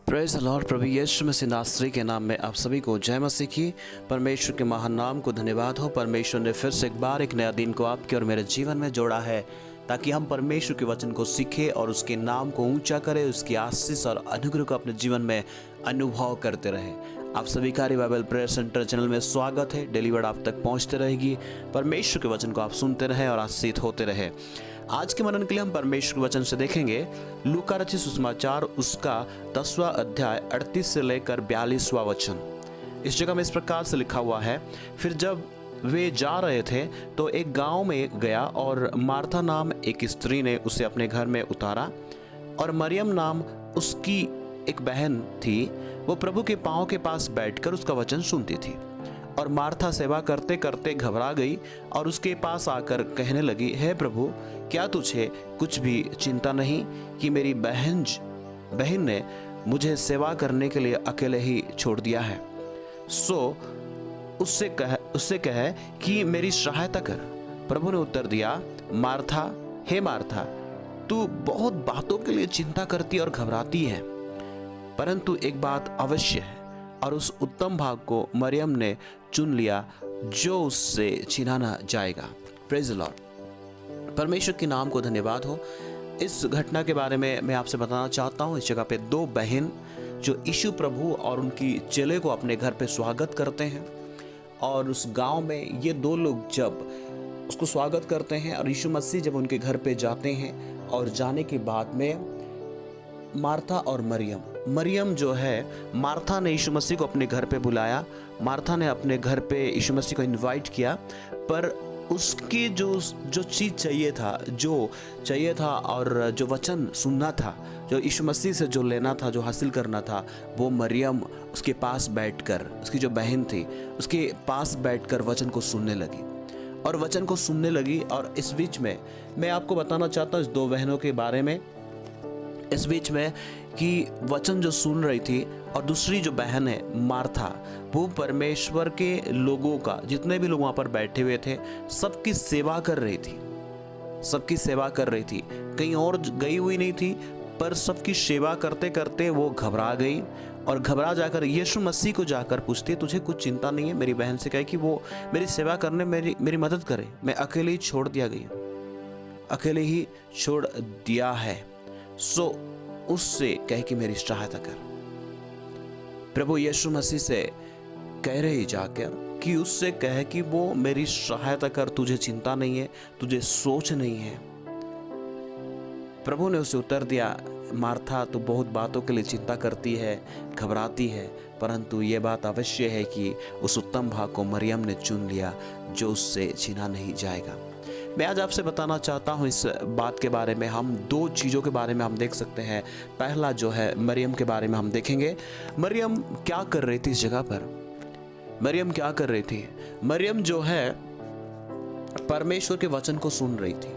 Praise the lord. प्रभु यीशु मसीह नासरी के नाम में आप सभी को जय मसीह की। परमेश्वर के महान नाम को धन्यवाद हो। परमेश्वर ने फिर से एक बार एक नया दिन को आपके और मेरे जीवन में जोड़ा है, ताकि हम परमेश्वर के वचन को सीखें और उसके नाम को ऊंचा करें, उसकी आशीष और अनुग्रह को अपने जीवन में अनुभव करते रहें। आप सभी का बाइबल प्रेयर सेंटर चैनल में स्वागत है। डेली वर्ड आप तक पहुंचते रहेगी। परमेश्वर के वचन को आप सुनते रहें और आशीषित होते रहें। आज के मनन के लिए हम परमेश्वर के वचन से देखेंगे लूका रचित सुसमाचार उसका 10वां अध्याय 38 से लेकर 42वां वचन। इस जगह में इस प्रकार से लिखा हुआ है, फिर जब वे जा रहे थे तो एक गांव में गया और मार्था नाम एक स्त्री ने उसे अपने घर में उतारा, और मरियम नाम उसकी एक बहन थी। वो प्रभु के पांव के पास बैठकर उसका वचन सुनती थी। और मार्था सेवा करते करते घबरा गई और उसके पास आकर कहने लगी, हे प्रभु, क्या तुझे कुछ भी चिंता नहीं कि मेरी बहन ने मुझे सेवा करने के लिए अकेले ही छोड़ दिया है? सो उससे कहे कि मेरी सहायता कर। प्रभु ने उत्तर दिया, मार्था, हे मार्था, तू बहुत बातों के लिए चिंता करती और घबराती है, परंतु एक बात अवश्य है, और उस उत्तम भाग को मरियम ने चुन लिया जो उससे छिना ना जाएगा। Praise the Lord. परमेश्वर के नाम को धन्यवाद हो। इस घटना के बारे में मैं आपसे बताना चाहता हूँ। इस जगह पे दो बहन जो यीशु प्रभु और उनकी चेले को अपने घर पे स्वागत करते हैं, और उस गांव में ये दो लोग जब उसको स्वागत करते हैं और यीशु मसीह जब उनके घर पे जाते हैं, और जाने के बाद में मार्था और मरियम जो है, मार्था ने यीशु मसीह को अपने घर पे बुलाया, मार्था ने अपने घर पे यीशु मसीह को इनवाइट किया, पर उसकी जो चीज़ चाहिए था और जो वचन सुनना था, जो यीशु मसीह से जो लेना था, जो हासिल करना था, वो मरियम उसके पास बैठकर, उसकी जो बहन थी उसके पास बैठकर वचन को सुनने लगी। और इस बीच में मैं आपको बताना चाहता हूँ इस दो बहनों के बारे में, इस बीच में कि वचन जो सुन रही थी, और दूसरी जो बहन है मार्था, वो परमेश्वर के लोगों का, जितने भी लोग वहाँ पर बैठे हुए थे, सबकी सेवा कर रही थी। कहीं और गई हुई नहीं थी, पर सबकी सेवा करते करते वो घबरा गई, और घबरा जाकर यीशु मसीह को जाकर पूछती है, तुझे कुछ चिंता नहीं है? मेरी बहन से कहे कि वो मेरी सेवा करने मेरी मदद करे, मैं अकेले ही छोड़ दिया है। सो उससे कहे कि मेरी सहायता कर। प्रभु यीशु मसीह से कह रही जाकर कि उससे कहे कि वो मेरी सहायता कर, तुझे चिंता नहीं है, तुझे सोच नहीं है। प्रभु ने उसे उत्तर दिया, मार्था, तो बहुत बातों के लिए चिंता करती है, घबराती है, परंतु ये बात अवश्य है कि उस उत्तम भाग को मरियम ने चुन लिया जो उससे छीना नहीं जाएगा। मैं आज आपसे बताना चाहता हूँ इस बात के बारे में। हम दो चीज़ों के बारे में हम देख सकते हैं। पहला जो है मरियम के बारे में हम देखेंगे। मरियम क्या कर रही थी इस जगह पर? मरियम जो है परमेश्वर के वचन को सुन रही थी,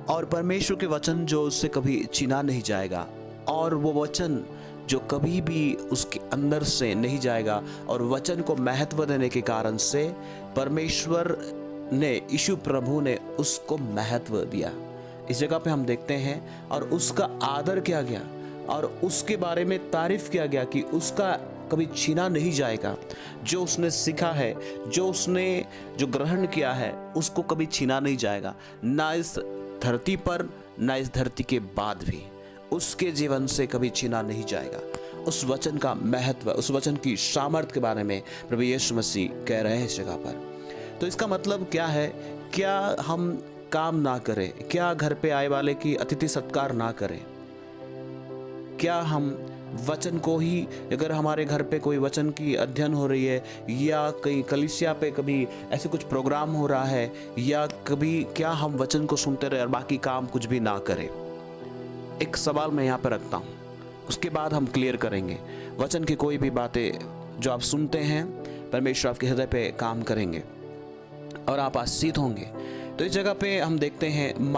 और परमेश्वर के वचन जो उससे कभी छीना नहीं जाएगा, और वो वचन जो कभी भी उसके अंदर से नहीं जाएगा, और वचन को महत्व देने के कारण से परमेश्वर ने, यीशु प्रभु ने उसको महत्व दिया। इस जगह पे हम देखते हैं, और उसका आदर किया गया, और उसके बारे में तारीफ किया गया कि उसका कभी छीना नहीं जाएगा। जो उसने सीखा है, जो ग्रहण किया है, उसको कभी छीना नहीं जाएगा, ना इस धरती पर, ना इस धरती के बाद भी उसके जीवन से कभी छीना नहीं जाएगा। उस वचन का महत्व, उस वचन की सामर्थ्य के बारे में प्रभु यीशु मसीह कह रहे हैं इस जगह पर। तो इसका मतलब क्या है? क्या हम काम ना करें? क्या घर पे आए वाले की अतिथि सत्कार ना करें? क्या हम वचन को ही, अगर हमारे घर पे कोई वचन की अध्ययन हो रही है, या कहीं कलीसिया पे कभी ऐसे कुछ प्रोग्राम हो रहा है, या कभी, क्या हम वचन को सुनते रहे और बाकी काम कुछ भी ना करें? एक सवाल मैं यहाँ पर रखता हूँ, उसके बाद हम क्लियर करेंगे। वचन की कोई भी बातें जो आप सुनते हैं, परमेश्वर आपके हृदय पे काम करेंगे और आप आशीषित होंगे। तो इस जगह पे हम देखते हैं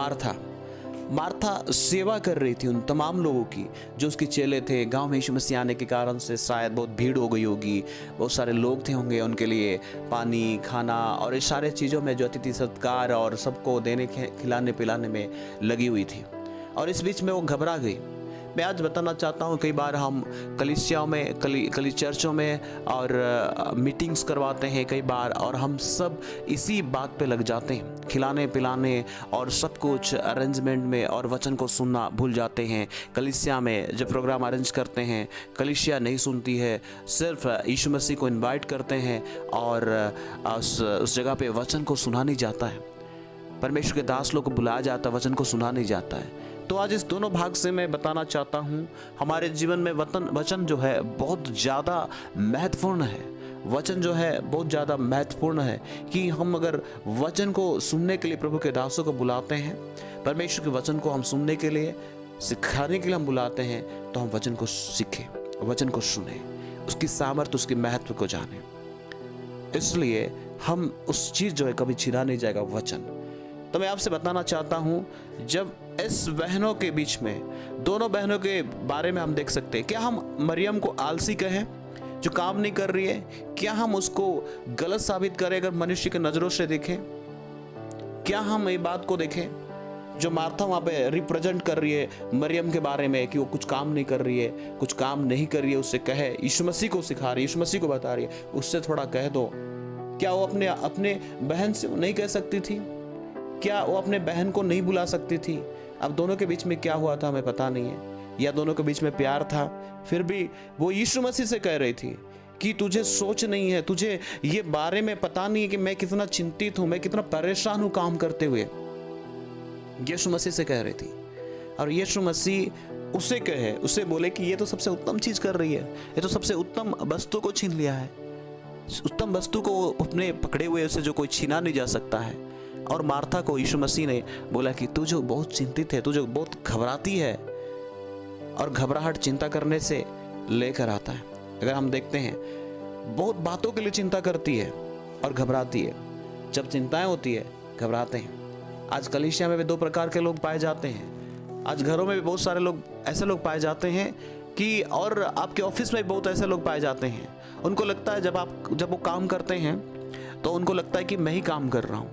मार्था सेवा कर रही थी उन तमाम लोगों की जो उसके चेले थे। गांव में यीशु मसीह आने के कारण से शायद बहुत भीड़ हो गई होगी, बहुत सारे लोग थे होंगे, उनके लिए पानी, खाना और इस सारे चीज़ों में जो अतिथि सत्कार और सबको देने खिलाने पिलाने में लगी हुई थी। और इस बीच में वो घबरा गई। मैं आज बताना चाहता हूँ, कई बार हम कलीसियाओं में कली चर्चों में और मीटिंग्स करवाते हैं कई बार, और हम सब इसी बात पे लग जाते हैं, खिलाने पिलाने और सब कुछ अरेंजमेंट में, और वचन को सुनना भूल जाते हैं। कलीसिया में जब प्रोग्राम अरेंज करते हैं, कलीसिया नहीं सुनती है, सिर्फ यीशु मसीह को इनवाइट करते हैं और उस जगह पे वचन को सुना नहीं जाता है। परमेश्वर के दास लोग को बुलाया जाता है, वचन को सुना नहीं जाता है। तो आज इस दोनों भाग से मैं बताना चाहता हूँ, हमारे जीवन में वचन जो है बहुत ज़्यादा महत्वपूर्ण है। वचन जो है बहुत ज़्यादा महत्वपूर्ण है कि हम अगर वचन को सुनने के लिए प्रभु के दासों को बुलाते हैं, परमेश्वर के वचन को हम सुनने के लिए, सिखाने के लिए हम बुलाते हैं, तो हम वचन को सीखें, वचन को सुने, उसकी सामर्थ्य, उसके महत्व को जाने। इसलिए हम उस चीज़ जो है कभी छिना नहीं जाएगा वचन। तो मैं आपसे बताना चाहता हूँ, जब इस बहनों के बीच में, दोनों बहनों के बारे में हम देख सकते हैं, क्या हम मरियम को आलसी कहें जो काम नहीं कर रही है? क्या हम उसको गलत साबित करें अगर मनुष्य की नज़रों से देखें? क्या हम ये बात को देखें जो मार्था वहाँ पे रिप्रेजेंट कर रही है मरियम के बारे में कि वो कुछ काम नहीं कर रही है, कुछ काम नहीं कर रही है, उससे कहे, यीशु मसीह को सिखा रही है, यीशु मसीह को बता रही है, उससे थोड़ा कह दो। क्या वो अपने बहन से नहीं कह सकती थी? क्या वो अपने बहन को नहीं बुला सकती थी? अब दोनों के बीच में क्या हुआ था हमें पता नहीं है, या दोनों के बीच में प्यार था, फिर भी वो यीशु मसीह से कह रही थी कि तुझे सोच नहीं है, तुझे ये बारे में पता नहीं है कि मैं कितना चिंतित हूँ, मैं कितना परेशान हूँ काम करते हुए। यीशु मसीह से कह रही थी, और यीशु मसीह उसे कहे, उसे बोले कि ये तो सबसे उत्तम चीज़ कर रही है, ये तो सबसे उत्तम वस्तु को छीन लिया है, उत्तम वस्तु को अपने पकड़े हुए उसे जो कोई छीना नहीं जा सकता है। और मार्था को यीशु मसीह ने बोला कि तू जो बहुत चिंतित है, तू जो बहुत घबराती है, और घबराहट चिंता करने से लेकर आता है। अगर हम देखते हैं, बहुत बातों के लिए चिंता करती है और घबराती है। जब चिंताएं होती है, घबराते हैं। आज कलीसिया में भी दो प्रकार के लोग पाए जाते हैं। आज घरों में भी बहुत सारे लोग, ऐसे लोग पाए जाते हैं कि, और आपके ऑफिस में भी बहुत ऐसे लोग पाए जाते हैं। उनको लगता है जब वो काम करते हैं तो उनको लगता है कि मैं ही काम कर रहा हूँ,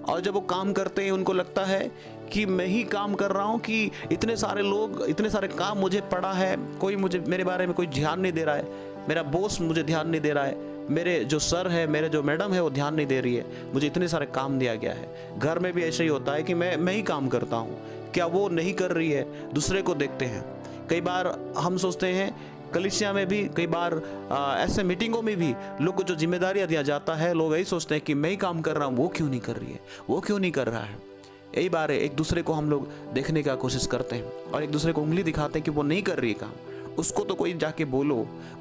और जब वो काम करते हैं उनको लगता है कि मैं ही काम कर रहा हूँ, कि इतने सारे लोग, इतने सारे काम मुझे पड़ा है, कोई मेरे बारे में कोई ध्यान नहीं दे रहा है, मेरा बॉस मुझे ध्यान नहीं दे रहा है, मेरे जो सर है, मेरे जो मैडम है वो ध्यान नहीं दे रही है, मुझे इतने सारे काम दिया गया है। घर में भी ऐसा ही होता है कि मैं ही काम करता हूँ, क्या वो नहीं कर रही है? दूसरे को देखते हैं। कई बार हम सोचते हैं, कलीसिया में भी कई बार ऐसे मीटिंगों में भी लोग को जो जिम्मेदारियां दिया जाता है, लोग यही सोचते हैं कि मैं ही काम कर रहा हूँ, वो क्यों नहीं कर रही है, वो क्यों नहीं कर रहा है। यही बार है, एक दूसरे को हम लोग देखने का कोशिश करते हैं और एक दूसरे को उंगली दिखाते हैं कि वो नहीं कर रही है काम, उसको तो कोई जाके बोलो,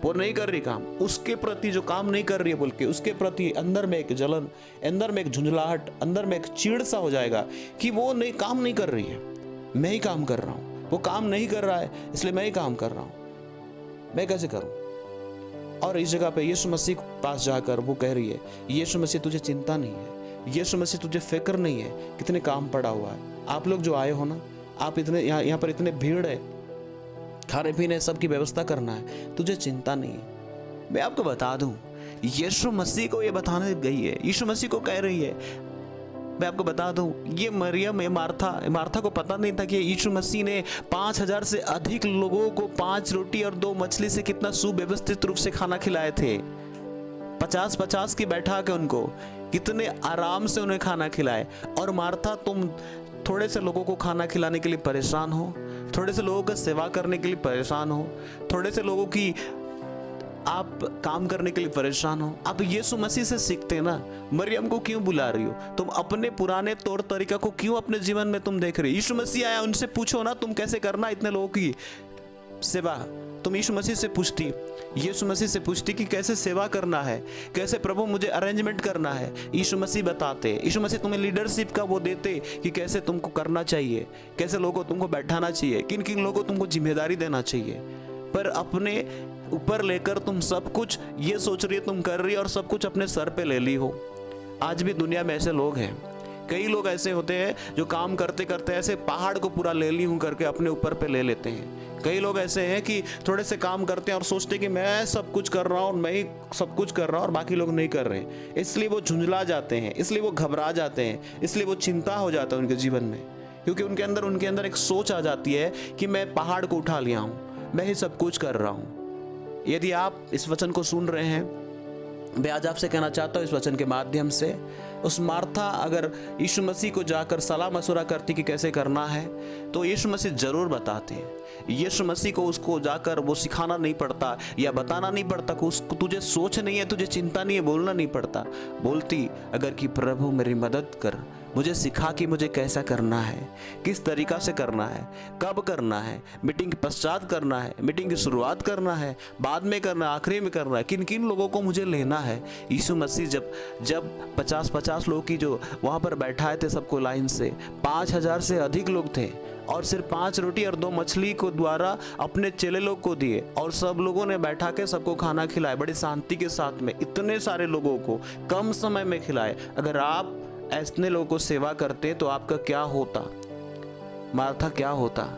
वो नहीं कर रही काम, उसके प्रति जो काम नहीं कर रही है बोल के उसके प्रति अंदर में एक जलन, अंदर में एक झुंझलाहट, अंदर में एक चिड़ सा हो जाएगा कि वो नहीं काम नहीं कर रही है, मैं ही काम कर रहा हूँ, वो काम नहीं कर रहा है इसलिए मैं ही काम कर रहा हूँ, मैं कैसे करूं? और इस जगह पे यीशु मसीह के पास जाकर वो कह रही है, यीशु मसीह तुझे चिंता नहीं है, यीशु मसीह तुझे फिक्र नहीं है, कितने काम पड़ा हुआ है। आप लोग जो आए हो ना, आप इतने यहाँ पर इतने भीड़ है, खाने पीने सबकी व्यवस्था करना है, तुझे चिंता नहीं है। मैं आपको बता दूं, यीशु मसीह को ये बताने गई है, यीशु मसीह को कह रही है। मैं आपको बता दूं, ये मरियम, मार्था को पता नहीं था कि यीशु मसीह ने 5000 से अधिक लोगों को 5 रोटी और 2 मछली से कितना सुव्यवस्थित रूप से खाना खिलाए थे। 50-50 की बैठा के उनको कितने आराम से उन्हें खाना खिलाए। और मार्था, तुम थोड़े से लोगों को खाना खिलाने के लिए परेशान हो, थोड़े से लोगों का सेवा करने के लिए परेशान हो, थोड़े से लोगों की आप काम करने के लिए परेशान हो। आप यीशु मसीह से सीखते ना, मरियम को क्यों बुला रही हो? तुम अपने पुराने तौर तरीका को क्यों अपने जीवन में तुम देख रहे हो? यीशु मसीह आया, उनसे पूछो ना तुम कैसे करना इतने लोगों की सेवा। तुम यीशु मसीह से पूछती, यीशु मसीह से पूछती कि कैसे सेवा करना है, कैसे प्रभु मुझे अरेंजमेंट करना है। यीशु मसीह बताते, यीशु मसीह तुम्हें लीडरशिप का वो देते कि कैसे तुमको करना चाहिए, कैसे लोगों को तुमको बैठाना चाहिए, किन किन लोगों को तुमको जिम्मेदारी देना चाहिए। पर अपने ऊपर लेकर तुम सब कुछ ये सोच रही है तुम कर रही है और सब कुछ अपने सर पे ले ली हो। आज भी दुनिया में ऐसे लोग हैं, कई लोग ऐसे होते हैं जो काम करते करते ऐसे पहाड़ को पूरा ले ली हूँ करके अपने ऊपर पे ले लेते हैं। कई लोग ऐसे हैं कि थोड़े से काम करते हैं और सोचते हैं कि मैं सब कुछ कर रहा हूँ, मैं ही सब कुछ कर रहा हूँ और बाकी लोग नहीं कर रहे हैं। इसलिए वो झुंझला जाते हैं, इसलिए वो घबरा जाते हैं, इसलिए वो चिंता हो जाता है उनके जीवन में, क्योंकि उनके अंदर एक सोच आ जाती है कि मैं पहाड़ को उठा लिया हूँ, मैं ही सब कुछ कर रहा हूँ। यदि आप इस वचन को सुन रहे हैं, मैं आज आपसे कहना चाहता हूँ इस वचन के माध्यम से, उस मार्था अगर यीशु मसीह को जाकर सलाह मशवरा करती कि कैसे करना है, तो यीशु मसीह जरूर बताते हैं। यीशु मसीह को उसको जाकर वो सिखाना नहीं पड़ता या बताना नहीं पड़ता कि उसको तुझे सोच नहीं है, तुझे चिंता नहीं है, बोलना नहीं पड़ता। बोलती अगर कि प्रभु मेरी मदद कर, मुझे सिखा कि मुझे कैसा करना है, किस तरीका से करना है, कब करना है, मीटिंग के पश्चात करना है, मीटिंग की शुरुआत करना है, बाद में करना है, आखिरी में करना है, किन किन लोगों को मुझे लेना है। यीशु मसीह जब 50 लोग की जो वहाँ पर बैठाए थे सबको लाइन से, 5000 से अधिक लोग थे और सिर्फ 5 रोटी और 2 मछली को द्वारा अपने चेले लोग को दिए और सब लोगों ने बैठा के सबको खाना खिलाया, बड़ी शांति के साथ में इतने सारे लोगों को कम समय में खिलाए। अगर आप ऐसे लोगों को सेवा करते तो आपका क्या होता, मार्था क्या होता।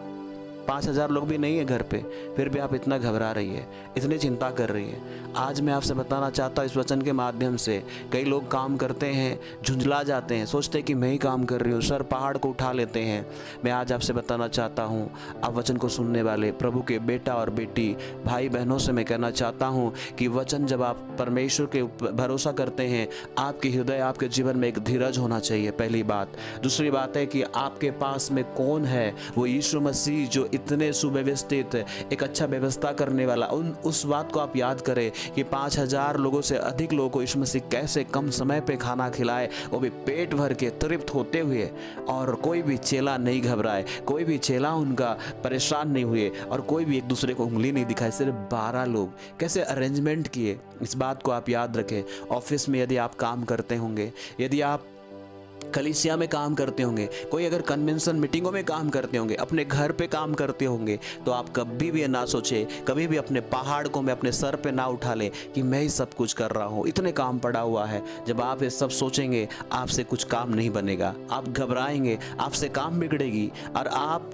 5000 लोग भी नहीं है घर पे, फिर भी आप इतना घबरा रही है, इतनी चिंता कर रही है। आज मैं आपसे बताना चाहता हूँ इस वचन के माध्यम से, कई लोग काम करते हैं, झुंझला जाते हैं, सोचते हैं कि मैं ही काम कर रही हूँ, सर पहाड़ को उठा लेते हैं। मैं आज आपसे बताना चाहता हूँ, आप वचन को सुनने वाले प्रभु के बेटा और बेटी भाई बहनों से मैं कहना चाहता हूँ कि वचन जब आप परमेश्वर के भरोसा करते हैं, आपके हृदय आपके जीवन में एक धीरज होना चाहिए, पहली बात। दूसरी बात है कि आपके पास में कौन है, वो यीशु मसीह जो इतने सुव्यवस्थित, एक अच्छा व्यवस्था करने वाला। उस बात को आप याद करें कि 5000 लोगों से अधिक लोगों को यीशु मसीह कैसे कम समय पे खाना खिलाए, वो भी पेट भर के तृप्त होते हुए, और कोई भी चेला नहीं घबराए, कोई भी चेला उनका परेशान नहीं हुए और कोई भी एक दूसरे को उंगली नहीं दिखाए। सिर्फ 12 लोग कैसे अरेंजमेंट किए, इस बात को आप याद रखें। ऑफिस में यदि आप काम करते होंगे, यदि आप कलीसिया में काम करते होंगे, कोई अगर कन्वेंशन मीटिंगों में काम करते होंगे, अपने घर पे काम करते होंगे, तो आप कभी भी ना सोचे, कभी भी अपने पहाड़ को मैं अपने सर पे ना उठा ले कि मैं ही सब कुछ कर रहा हूँ, इतने काम पड़ा हुआ है। जब आप ये सब सोचेंगे, आपसे कुछ काम नहीं बनेगा, आप घबराएंगे, आपसे काम बिगड़ेगी और आप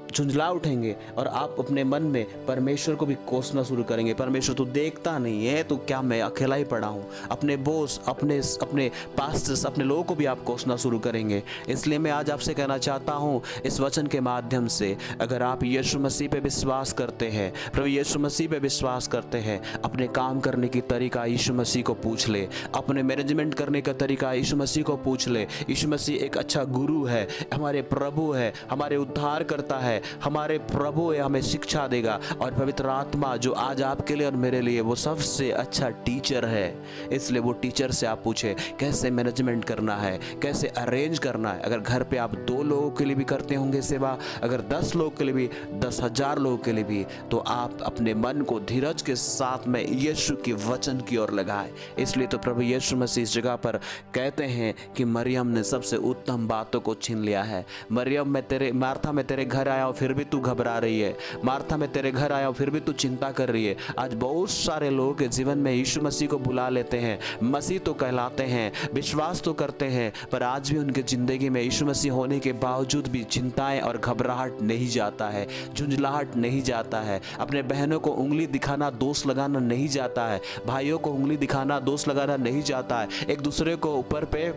झुंझला उठेंगे और आप अपने मन में परमेश्वर को भी कोसना शुरू करेंगे। परमेश्वर तू देखता नहीं है, तो क्या मैं अकेला ही पड़ा हूँ। अपने बॉस, अपने पास्टर्स, अपने लोगों को भी आप कोसना शुरू करेंगे। इसलिए मैं आज आपसे कहना चाहता हूँ इस वचन के माध्यम से, अगर आप यीशु मसीह पे विश्वास करते हैं, प्रभु यीशु मसीह पे विश्वास करते हैं, अपने काम करने की तरीका यीशु मसीह को पूछ ले, अपने मैनेजमेंट करने का तरीका यीशु मसीह को पूछ ले। यीशु मसीह एक अच्छा गुरु है, हमारे प्रभु है, हमारे उद्धार करता है, हमारे प्रभु है, हमें शिक्षा देगा। और पवित्र आत्मा जो आज आपके लिए और मेरे लिए वो सबसे अच्छा टीचर है। इसलिए वो टीचर से आप पूछे कैसे मैनेजमेंट करना है, कैसे अरेंज करना है। अगर घर पे आप 2 लोगों के लिए भी करते होंगे सेवा, अगर 10 लोगों के लिए भी, 10,000 लोगों के लिए भी, तो आप अपने मन को धीरज के साथ में यीशु के वचन की ओर लगाए। इसलिए तो प्रभु यीशु मसीह इस जगह पर कहते हैं कि मरियम ने सबसे उत्तम बातों को छीन लिया है। मरियम मार्था मैं तेरे घर आया फिर भी तू घबरा रही है, मार्था मैं तेरे घर आया फिर भी तू चिंता कर रही है। आज बहुत सारे लोगों के जीवन में यीशु मसीह को बुला लेते हैं, मसीह तो कहलाते हैं, विश्वास तो करते हैं, पर आज भी उनके जिंदगी में यीशु मसीह होने के बावजूद भी चिंताएं और घबराहट नहीं जाता है, झुंझलाहट नहीं जाता है। अपने बहनों को उंगली दिखाना, दोष लगाना नहीं जाता है, भाइयों को उंगली दिखाना, दोष लगाना नहीं जाता है, एक दूसरे को ऊपर पे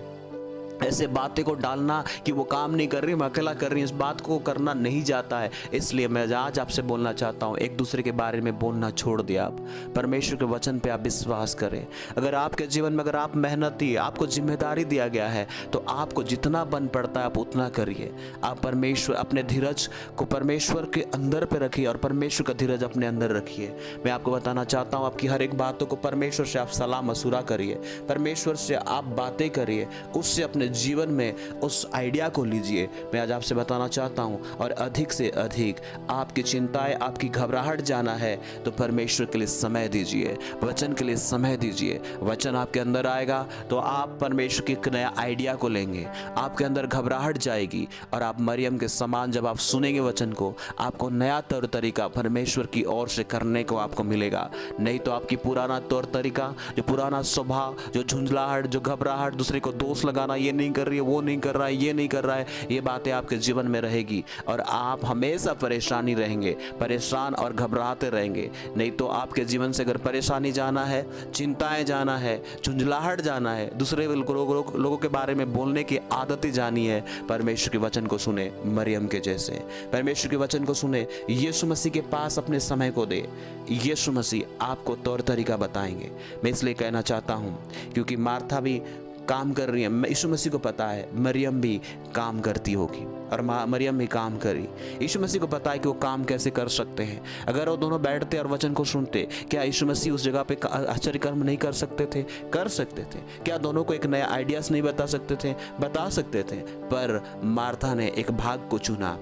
ऐसे बातें को डालना कि वो काम नहीं कर रही, मैं अकेला कर रही हूँ, इस बात को करना नहीं जाता है। इसलिए मैं आज आपसे बोलना चाहता हूँ, एक दूसरे के बारे में बोलना छोड़ दिया, आप परमेश्वर के वचन पे आप विश्वास करें। अगर आपके जीवन में अगर आप मेहनती, आपको जिम्मेदारी दिया गया है, तो आपको जितना बन पड़ता है आप उतना करिए। आप परमेश्वर, अपने धीरज को परमेश्वर के अंदर पे रखिए और परमेश्वर का धीरज अपने अंदर रखिए। मैं आपको बताना चाहता हूँ, आपकी हर एक बातों को परमेश्वर से आप सलाह मशुरा करिए, परमेश्वर से आप बातें करिए, उससे अपने जीवन में उस आइडिया को लीजिए। मैं आज आपसे बताना चाहता हूं, और अधिक से अधिक आपकी चिंताएं, आपकी घबराहट जाना है तो परमेश्वर के लिए समय दीजिए, वचन के लिए समय दीजिए। वचन आपके अंदर आएगा तो आप परमेश्वर की एक नया आइडिया को लेंगे, आपके अंदर घबराहट जाएगी और आप मरियम के समान जब आप सुनेंगे वचन को, आपको नया तौर तरीका परमेश्वर की ओर से करने को आपको मिलेगा। नहीं तो आपकी पुराना तौर तरीका, जो पुराना स्वभाव, जो झुंझलाहट, जो घबराहट, दूसरे को दोष लगाना, ये नहीं कर रही है, वो नहीं कर रहा है, ये नहीं कर रहा है, ये बातें आपके जीवन में रहेगी और आप हमेशा परेशानी रहेंगे, परेशान और घबराते रहेंगे। नहीं तो आपके जीवन से अगर परेशानी जाना है, चिंताएं जाना है, झुंझलाहट जाना है, दूसरे लोगों के बारे में बोलने की आदतें जानी है, परमेश्वर के वचन को सुने, मरियम के जैसे परमेश्वर के वचन को सुने, यीशु मसीह के पास अपने समय को दे। यीशु मसीह आपको तौर तरीका बताएंगे। मैं इसलिए कहना चाहता हूँ क्योंकि मार्था भी काम कर रही है, यीशु मसीह को पता है मरियम भी काम करती होगी और मरियम भी काम करी। यीशु मसीह को पता है कि वो काम कैसे कर सकते हैं। अगर वो दोनों बैठते और वचन को सुनते, क्या यीशु मसीह उस जगह पे आश्चर्य कर्म नहीं कर सकते थे? कर सकते थे। क्या दोनों को एक नया आइडियाज नहीं बता सकते थे? बता सकते थे। पर मार्था ने एक भाग को चुना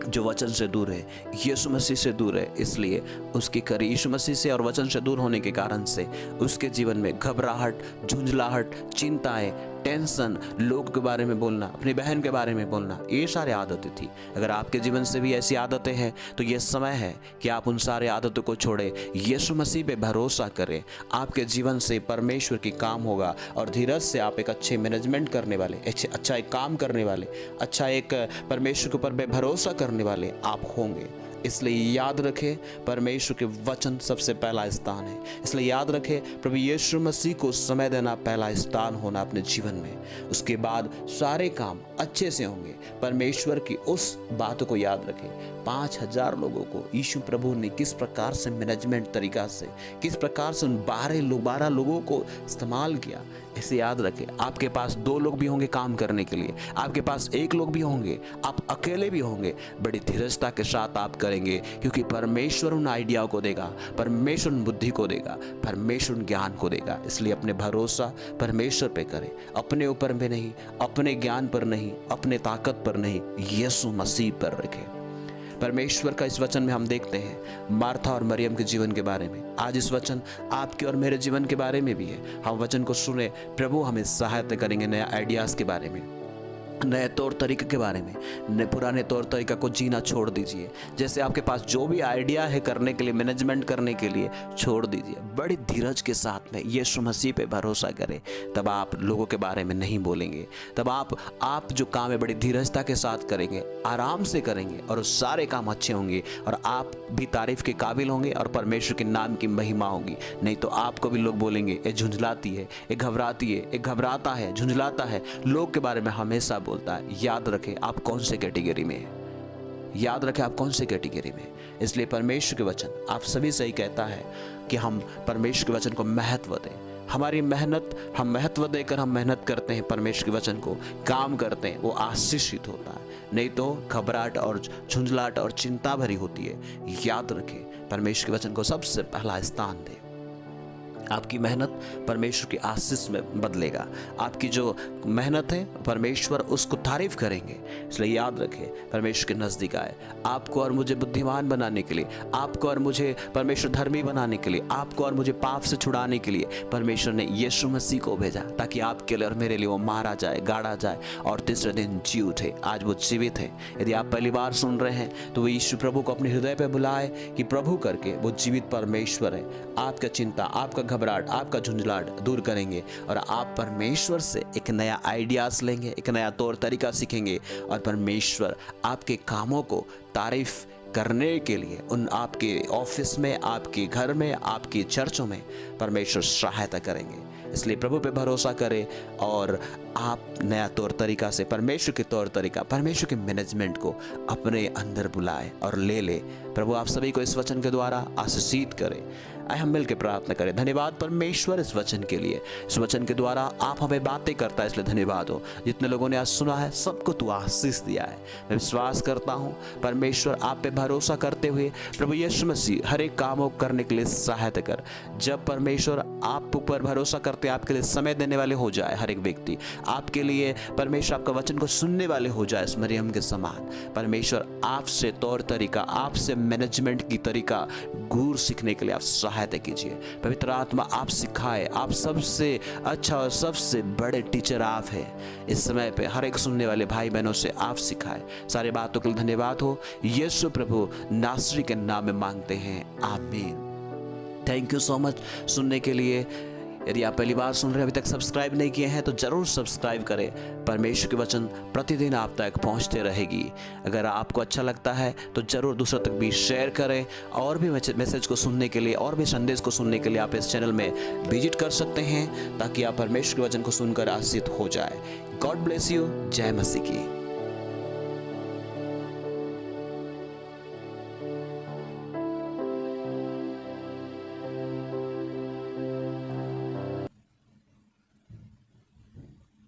जो वचन से दूर है, यीशु मसीह से दूर है, इसलिए उसकी करी यीशु मसीह से और वचन से दूर होने के कारण से उसके जीवन में घबराहट, झुंझलाहट, चिंताएं, टेंशन, लोगों के बारे में बोलना, अपनी बहन के बारे में बोलना, ये सारी आदतें थी। अगर आपके जीवन से भी ऐसी आदतें हैं तो ये समय है कि आप उन सारे आदतों को छोड़े, यीशु मसीह पे भरोसा करें। आपके जीवन से परमेश्वर की काम होगा और धीरज से आप एक अच्छे मैनेजमेंट करने वाले, अच्छा एक काम करने वाले, अच्छा एक परमेश्वर के ऊपर पे भरोसा करने वाले आप होंगे। इसलिए याद रखें, परमेश्वर के वचन सबसे पहला स्थान है। इसलिए याद रखें, प्रभु यीशु मसीह को समय देना पहला स्थान होना अपने जीवन में। उसके बाद सारे काम अच्छे से होंगे। परमेश्वर की उस बात को याद रखें, 5000 लोगों को यीशु प्रभु ने किस प्रकार से मैनेजमेंट तरीका से, किस प्रकार से उन 12 लोगों को इस्तेमाल किया। इसे याद रखें, आपके पास 2 लोग भी होंगे काम करने के लिए, आपके पास 1 लोग भी होंगे, आप अकेले भी होंगे, बड़ी धीरजता के साथ आप करेंगे, क्योंकि परमेश्वर उन आइडिया को देगा, परमेश्वर उन बुद्धि को देगा, परमेश्वर उन ज्ञान को देगा। इसलिए अपने भरोसा परमेश्वर पे करें, अपने ऊपर में नहीं, अपने ज्ञान पर नहीं, अपने ताकत पर नहीं, यीशु मसीह पर रखें। परमेश्वर का इस वचन में हम देखते हैं मार्था और मरियम के जीवन के बारे में। आज इस वचन आपके और मेरे जीवन के बारे में भी है। हम वचन को सुने, प्रभु हमें सहायता करेंगे नया आइडियाज़ के बारे में, नए तौर तरीके के बारे में। पुराने तौर तरीका को जीना छोड़ दीजिए। जैसे आपके पास जो भी आइडिया है करने के लिए, मैनेजमेंट करने के लिए, छोड़ दीजिए। बड़ी धीरज के साथ में यीशु मसीह पे भरोसा करें, तब आप लोगों के बारे में नहीं बोलेंगे। तब आप जो काम है बड़ी धीरजता के साथ करेंगे, आराम से करेंगे और सारे काम अच्छे होंगे और आप भी तारीफ के काबिल होंगे और परमेश्वर के नाम की महिमा होगी। नहीं तो आपको भी लोग बोलेंगे ये झुंझलाती है, ये घबराती है, ये घबराता है, झुंझलाता है, लोग के बारे में हमेशा बोलता है। याद रखें आप कौन से कैटेगरी में हैं, याद रखें आप कौन से कैटेगरी में। इसलिए परमेश्वर के वचन आप सभी से ही कहता है कि हम परमेश्वर के वचन को महत्व दें। हमारी मेहनत, हम महत्व देकर हम मेहनत करते हैं, परमेश्वर के वचन को काम करते हैं, वो आशीषित होता है। नहीं तो घबराहट और झुंझलाहट और चिंता भरी होती है। याद रखें, परमेश्वर के वचन को सबसे पहला स्थान दें। आपकी मेहनत परमेश्वर की आशीष में बदलेगा। आपकी जो मेहनत है परमेश्वर उसको तारीफ करेंगे। इसलिए याद रखें, परमेश्वर के नज़दीक आए आपको और मुझे बुद्धिमान बनाने के लिए, आपको और मुझे परमेश्वर धर्मी बनाने के लिए, आपको और मुझे पाप से छुड़ाने के लिए परमेश्वर ने यीशु मसीह को भेजा, ताकि आपके लिए और मेरे लिए वो मारा जाए, गाड़ा जाए और तीसरे दिन जी उठे। आज वो जीवित है। यदि आप पहली बार सुन रहे हैं तो वो यीशु प्रभु को अपने हृदय पर बुलाए कि प्रभु करके, वो जीवित परमेश्वर है। आपका चिंता, आपका घबराहट, आपका झुंझलाहट दूर करेंगे और आप परमेश्वर से एक नया आइडियाज लेंगे, एक नया तौर तरीका सीखेंगे और परमेश्वर आपके कामों को तारीफ करने के लिए उन आपके ऑफिस में, आपके घर में, आपकी चर्चों में परमेश्वर सहायता करेंगे। इसलिए प्रभु पे भरोसा करें और आप नया तौर तरीका से परमेश्वर के तौर तरीका, परमेश्वर के मैनेजमेंट को अपने अंदर बुलाए और ले ले। प्रभु आप सभी को इस वचन के द्वारा आशीषित करें। आइए हम मिलकर प्रार्थना करें। धन्यवाद परमेश्वर इस वचन के लिए। इस वचन के द्वारा आप हमें बातें करता है, इसलिए धन्यवाद हो। जितने लोगों ने आज सुना है सबको तू आशीष दिया है। मैं विश्वास करता हूँ परमेश्वर आप पे भरोसा करते हुए प्रभु यीशु मसीह हर एक कामों करने के लिए सहायता कर। जब परमेश्वर आप ऊपर भरोसा करते, आपके लिए समय देने वाले हो जाए हर एक व्यक्ति, आपके लिए परमेश्वर आपका वचन को सुनने वाले हो जाए इस मरियम के समान। परमेश्वर आपसे तौर तरीका, आपसे मैनेजमेंट की तरीका गुर सीखने के लिए आप सहायता कीजिए। पवित्र आत्मा आप सिखाए। आप सबसे अच्छा और सबसे बड़े टीचर आप हैं। इस समय पे हर एक सुनने वाले भाई बहनों से आप सिखाए। सारे बातों के लिए धन्यवाद हो। यीशु प्रभु नासरी के नाम में मांगते हैं, आमीन। थैंक यू सो मच सुनने के लिए। यदि आप पहली बार सुन रहे हैं, अभी तक सब्सक्राइब नहीं किए हैं तो जरूर सब्सक्राइब करें। परमेश्वर के वचन प्रतिदिन आप तक पहुंचते रहेगी। अगर आपको अच्छा लगता है तो जरूर दूसरों तक भी शेयर करें। और भी मैसेज को सुनने के लिए, और भी संदेश को सुनने के लिए आप इस चैनल में विजिट कर सकते हैं, ताकि आप परमेश्वर के वचन को सुनकर आशीषित हो जाए। God bless you. जय मसीह की।